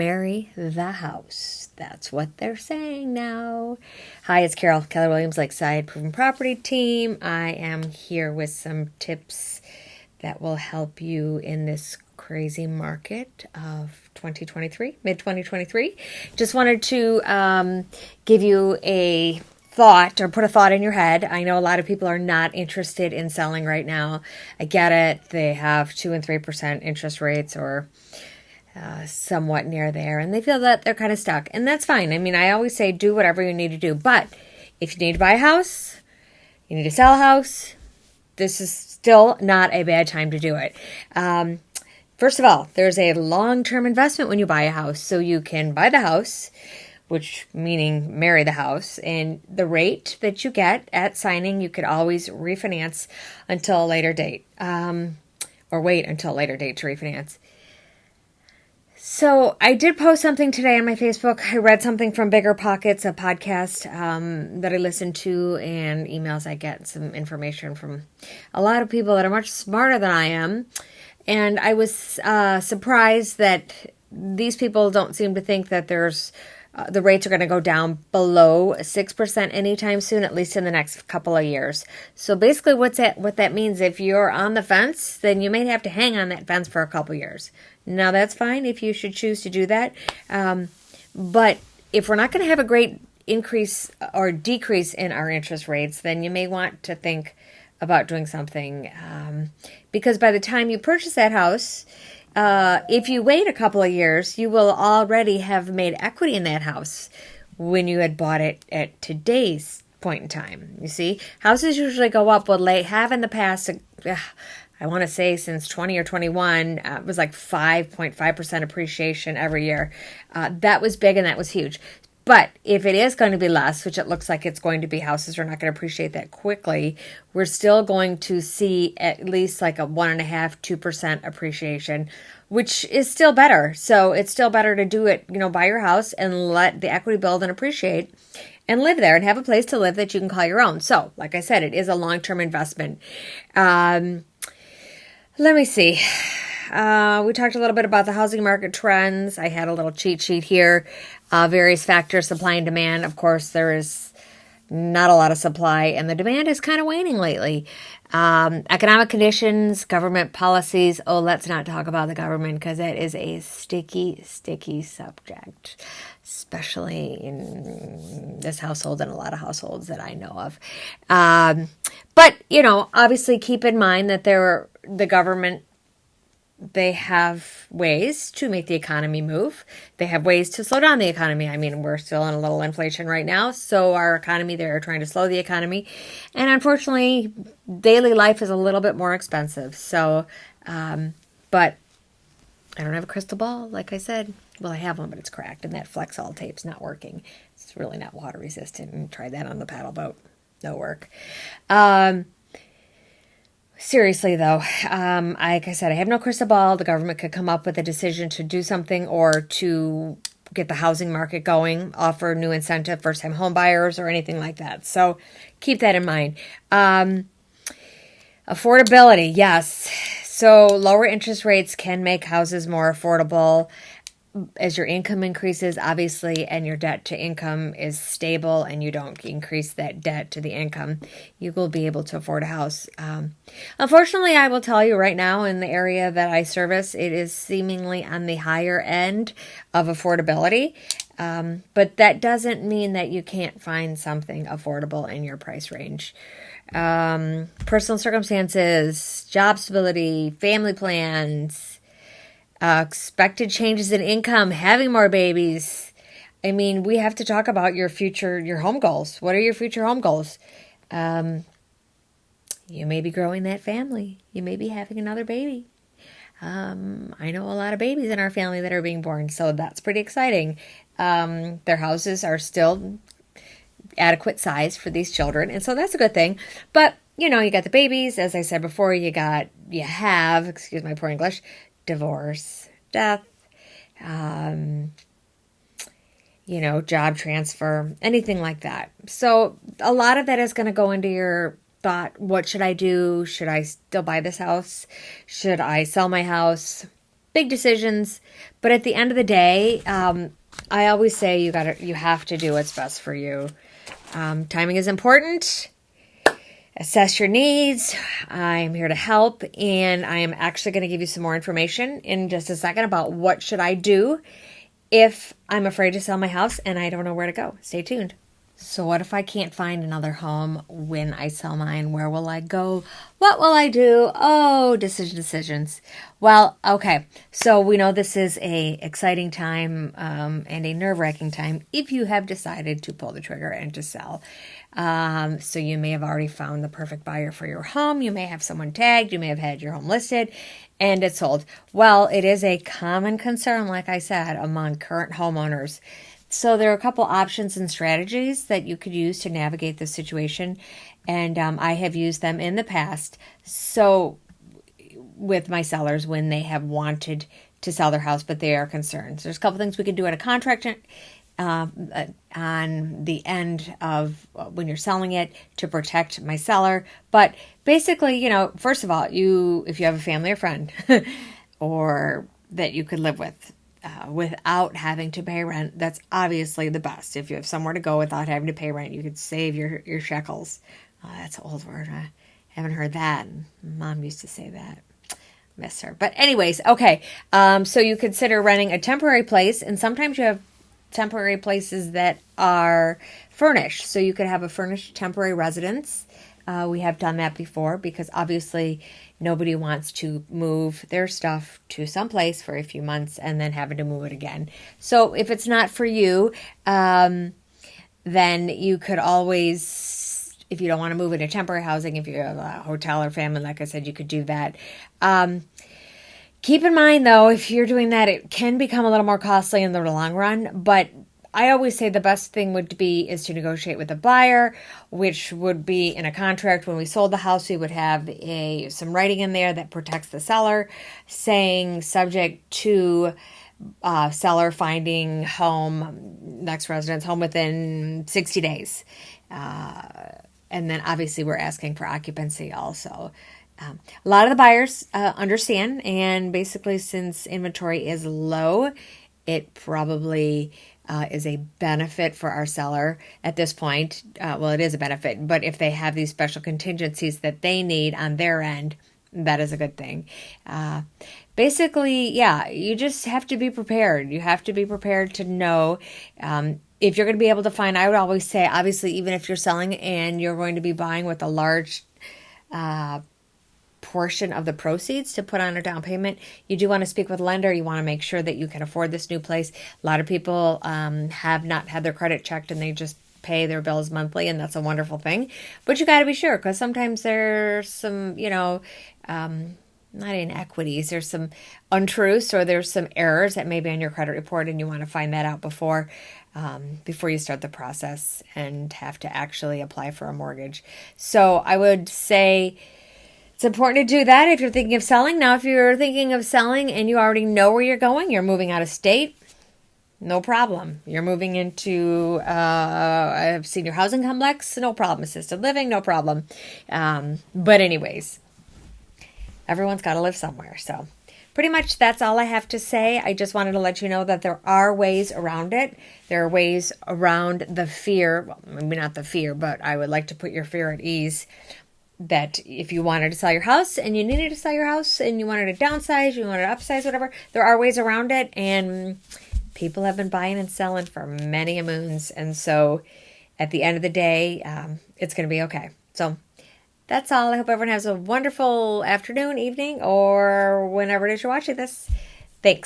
marry the house. That's what they're saying now. Hi, it's Carol, Keller Williams Lakeside Proven Property Team. I am here with some tips that will help you in this crazy market of 2023, mid-2023. Just wanted to give you a thought or put a thought in your head. I know a lot of people are not interested in selling right now. I get it. They have 2 and 3% interest rates or somewhat near there, and they feel that they're kind of stuck, and that's fine. I mean, I always say do whatever you need to do, but if you need to buy a house, you need to sell a house, this is still not a bad time to do it. First of all, there's a long-term investment when you buy a house, so you can buy the house, which meaning marry the house, and the rate that you get at signing, you could always refinance until a later date, or wait until a later date to refinance. So I did post something today on my Facebook. I read something from Bigger Pockets, a podcast that I listen to, and emails I get, some information from a lot of people that are much smarter than I am. And I was surprised that these people don't seem to think that there's the rates are going to go down below 6% anytime soon, at least in the next couple of years. So basically what that means, if you're on the fence, then you may have to hang on that fence for a couple of years. Now, that's fine if you should choose to do that. But if we're not going to have a great increase or decrease in our interest rates, then you may want to think about doing something. Because by the time you purchase that house, if you wait a couple of years, you will already have made equity in that house when you had bought it at today's point in time. You see, houses usually go up. Well, they have in the past, I want to say since 20 or 21, it was like 5.5% appreciation every year. That was big and that was huge. But if it is going to be less, which it looks like it's going to be, houses are not going to appreciate that quickly, we're still going to see at least like a 1.5–2% appreciation, which is still better. So it's still better to do it, buy your house and let the equity build and appreciate and live there and have a place to live that you can call your own. So like I said, it is a long-term investment. Let me see. We talked a little bit about the housing market trends. I had a little cheat sheet here. Various factors, supply and demand. Of course, there is not a lot of supply, and the demand is kind of waning lately. Economic conditions, government policies. Oh, let's not talk about the government because that is a sticky, sticky subject, especially in this household and a lot of households that I know of. But, obviously keep in mind that the government, they have ways to make the economy move. They have ways to slow down the economy. I mean, we're still in a little inflation right now, so our economy, they're trying to slow the economy. And unfortunately, daily life is a little bit more expensive. So, but I don't have a crystal ball, like I said. Well, I have one, but it's cracked, and that Flexol tape's not working. It's really not water resistant, and tried that on the paddle boat. No work. Seriously, though, like I said, I have no crystal ball. The government could come up with a decision to do something or to get the housing market going, offer new incentive for first-time home buyers or anything like that. So keep that in mind. Affordability, yes. So lower interest rates can make houses more affordable. As your income increases, obviously, and your debt to income is stable and you don't increase that debt to the income, you will be able to afford a house. Unfortunately, I will tell you right now, in the area that I service, it is seemingly on the higher end of affordability. But that doesn't mean that you can't find something affordable in your price range. Personal circumstances, job stability, family plans, expected changes in income, having more babies. I mean, we have to talk about your home goals. What are your future home goals? You may be growing that family. You may be having another baby. I know a lot of babies in our family that are being born, so that's pretty exciting. Their houses are still adequate size for these children, and so that's a good thing. But, you got the babies. As I said before, you have, excuse my poor English, divorce, death, job transfer, anything like that. So a lot of that is going to go into your thought. What should I do? Should I still buy this house? Should I sell my house? big decisions. But at the end of the day, I always say you have to do what's best for you. Timing is important. Assess your needs. I'm here to help, and I am actually going to give you some more information in just a second about what should I do if I'm afraid to sell my house and I don't know where to go. Stay tuned. So what if I can't find another home when I sell mine? Where will I go? What will I do? Oh, decisions. Well, okay. So we know this is a exciting time and a nerve-wracking time if you have decided to pull the trigger and to sell. So you may have already found the perfect buyer for your home. You may have someone tagged. You may have had your home listed and it's sold. Well, it is a common concern, like I said, among current homeowners. So there are a couple options and strategies that you could use to navigate this situation, and I have used them in the past. So with my sellers when they have wanted to sell their house, but they are concerned. So there's a couple things we can do at a contract on the end of when you're selling it to protect my seller. But basically, first of all, if you have a family or friend or that you could live with, without having to pay rent, that's obviously the best. If you have somewhere to go without having to pay rent, you could save your shekels. That's an old word. I haven't heard that. Mom used to say that. Miss her. But anyways, okay. So you consider renting a temporary place, and sometimes you have temporary places that are furnished. So you could have a furnished temporary residence. We have done that before because obviously nobody wants to move their stuff to someplace for a few months and then having to move it again. So if it's not for you, then you could always, if you don't want to move into temporary housing, if you have a hotel or family, like I said, you could do that. Keep in mind, though, if you're doing that, it can become a little more costly in the long run, but I always say the best thing is to negotiate with the buyer, which would be in a contract. When we sold the house, we would have some writing in there that protects the seller, saying subject to seller finding next residence home within 60 days. And then obviously we're asking for occupancy also. A lot of the buyers understand, and basically since inventory is low, it probably is a benefit for our seller at this point. Well, it is a benefit, but if they have these special contingencies that they need on their end, that is a good thing. Basically, yeah, you just have to be prepared. You have to be prepared to know if you're going to be able to find. I would always say, obviously, even if you're selling and you're going to be buying with a large portion of the proceeds to put on a down payment, you do want to speak with a lender. You want to make sure that you can afford this new place. A lot of people have not had their credit checked and they just pay their bills monthly, and that's a wonderful thing. But you got to be sure, because sometimes there's some, not inequities, there's some untruths or there's some errors that may be on your credit report, and you want to find that out before you start the process and have to actually apply for a mortgage. So I would say it's important to do that if you're thinking of selling. Now, if you're thinking of selling and you already know where you're going, you're moving out of state, no problem. You're moving into a senior housing complex, no problem. Assisted living, no problem. But anyways, everyone's got to live somewhere. So pretty much that's all I have to say. I just wanted to let you know that there are ways around it. There are ways around the fear. Well, maybe not the fear, but I would like to put your fear at ease. That if you wanted to sell your house and you needed to sell your house and you wanted to downsize, you wanted to upsize, whatever, there are ways around it. And people have been buying and selling for many a moons. And so at the end of the day, it's going to be okay. So that's all. I hope everyone has a wonderful afternoon, evening, or whenever it is you're watching this. Thanks.